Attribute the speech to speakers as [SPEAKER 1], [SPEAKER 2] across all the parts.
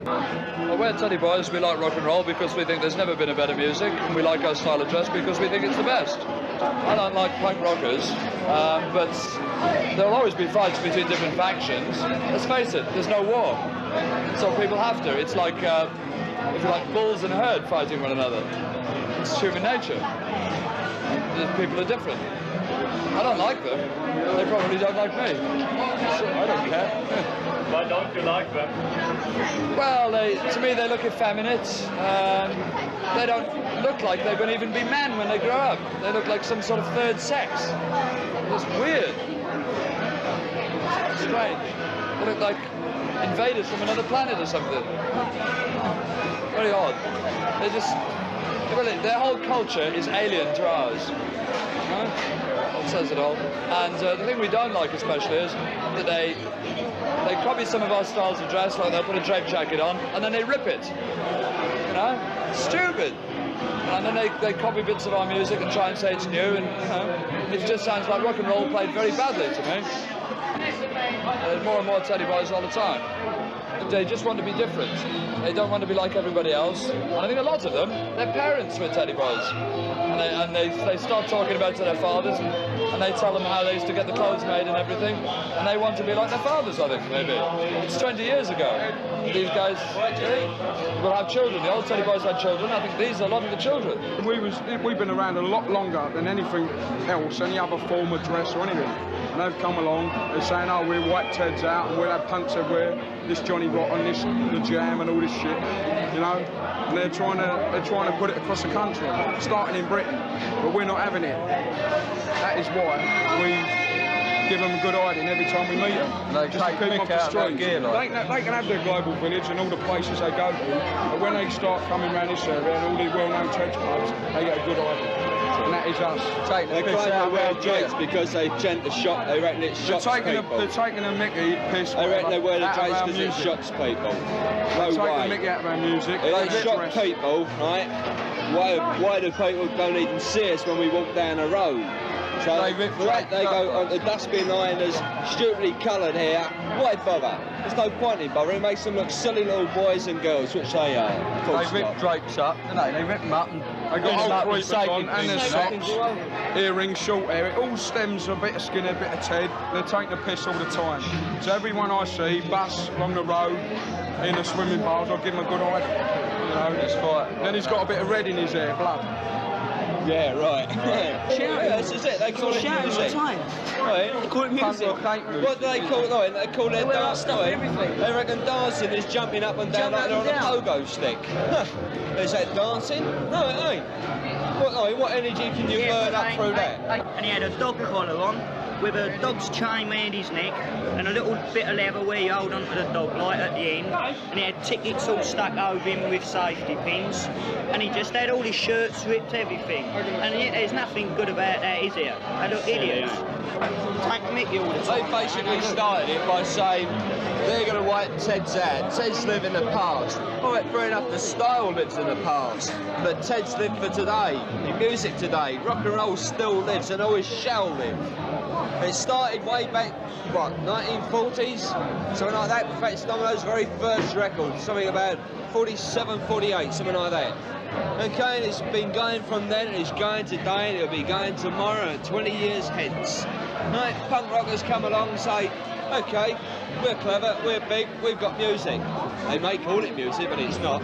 [SPEAKER 1] Well, we're Teddy Boys. We like rock and roll because we think there's never been a better music, and we like our style of dress because we think it's the best. I don't like punk rockers, but there'll always be fights between different factions. Let's face it, there's no war, so people have to. It's like, if you like, bulls in a herd fighting one another. It's human nature. People are different. I don't like them. They probably don't like me. So I don't care.
[SPEAKER 2] Why don't you like them?
[SPEAKER 1] Well, to me they look effeminate. They don't look like they can even be men when they grow up. They look like some sort of third sex. It's weird. It's strange. They look like invaders from another planet or something. Very odd. They just... Really, their whole culture is alien to ours. It says it all. And the thing we don't like especially is that they copy some of our styles of dress, like they'll put a drape jacket on and then they rip it. You know? Stupid. And then they copy bits of our music and try and say it's new, and you know, it just sounds like rock and roll played very badly to me. There's more and more Teddy Boys all the time. They just want to be different. They don't want to be like everybody else. And I think a lot of them, their parents were Teddy Boys. And they start talking about to their fathers, and they tell them how they used to get the clothes made and everything. And they want to be like their fathers, I think, maybe. It's 20 years ago. These guys will have children. The old Teddy Boys had children. I think these are a lot of the children.
[SPEAKER 3] We've been around a lot longer than anything else, any other form of dress or anything. And they've come along, they're saying, oh, we'll wipe Teds out and we'll have punks everywhere, this Johnny Rotten, this, the Jam and all this shit, you know? And they're trying to put it across the country, starting in Britain, but we're not having it. That is why we give them a good hiding every time we meet them.
[SPEAKER 1] They
[SPEAKER 3] just to keep them off the streets.
[SPEAKER 1] gear, like.
[SPEAKER 3] They can have their global village and all the places they go to, but when they start coming around this area and all these well-known Teds clubs, they get a good hiding. And that is us.
[SPEAKER 4] They claim they wear drapes because they tend to shock. They reckon it shocks people.
[SPEAKER 3] They're taking a mickey piss.
[SPEAKER 4] They reckon they wear the drapes because it shocks people. No way.
[SPEAKER 3] Taking a mickey out of our music.
[SPEAKER 4] If they shock people, right? Why do people don't even see us when we walk down the road? So they go on the dustbin liners, stupidly coloured hair. Why bother? There's no point in bothering. It makes them look silly little boys and girls, which they are.
[SPEAKER 1] They rip drapes up, don't they? They rip them up and
[SPEAKER 3] they got old treatment on, and their
[SPEAKER 4] things.
[SPEAKER 3] socks, earrings, short hair. It all stems a bit of skin, a bit of Ted. They're taking the piss all the time. So everyone I see, bus along the road, in the swimming bars, I'll give him a good eye. You know, it's fine. Then he's got a bit of red in his hair, blood.
[SPEAKER 4] Yeah, right.
[SPEAKER 5] Shouting.
[SPEAKER 4] This is it. They call it
[SPEAKER 5] shouting all the
[SPEAKER 4] music.
[SPEAKER 5] time.
[SPEAKER 4] Right.
[SPEAKER 5] They call it music.
[SPEAKER 4] What do they call it? They call their dance. They reckon dancing is jumping up and down like they're on a pogo stick. Is that dancing? No, it ain't. What energy can you burn up through that?
[SPEAKER 6] And he had a dog collar on with a dog's chain round his neck and a little bit of leather where you hold onto the dog light at the end, and he had tickets all stuck over him with safety pins, and he just had all his shirts ripped, everything, and there's nothing good about that, is there? They look idiots. Take the mickey all the time.
[SPEAKER 4] They basically started it by saying they're going to wipe Ted's out. Ted's live in the past. Alright, fair enough, the style lives in the past, but Ted's live for today, the music today. Rock and roll still lives and always shall live. It started way back, what, 1940s? Something like that. In fact, it's one of those very first records, something about 47, 48, something like that. Okay, and it's been going from then, and it's going today, and it'll be going tomorrow, and 20 years hence. Right, punk rockers come along and say, okay, we're clever, we're big, we've got music. They may call it music, but it's not.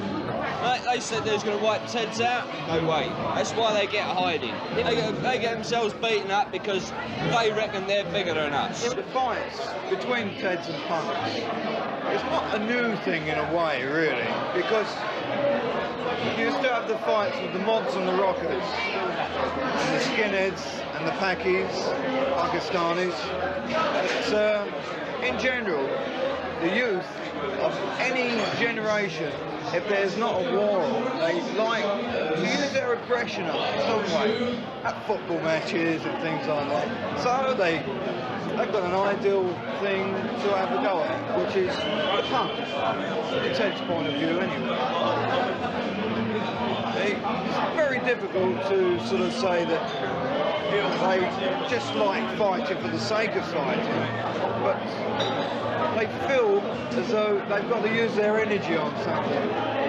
[SPEAKER 4] Right, they said they was going to wipe Teds out. No way. That's why they get hiding. They get themselves beaten up because they reckon they're bigger than us.
[SPEAKER 7] The fights between Teds and punks, it's not a new thing in a way, really, because you still have the fights with the mods and the rockers, and the skinheads and the packies, Pakistanis. But in general, the youth of any generation, if there's not a war on, they like to use their aggression up some way at football matches and things like that. So they've got an ideal thing to have a go at, which is the punk, from Ted's point of view anyway. It's very difficult to sort of say that They just like fighting for the sake of fighting, but they feel as though they've got to use their energy on something.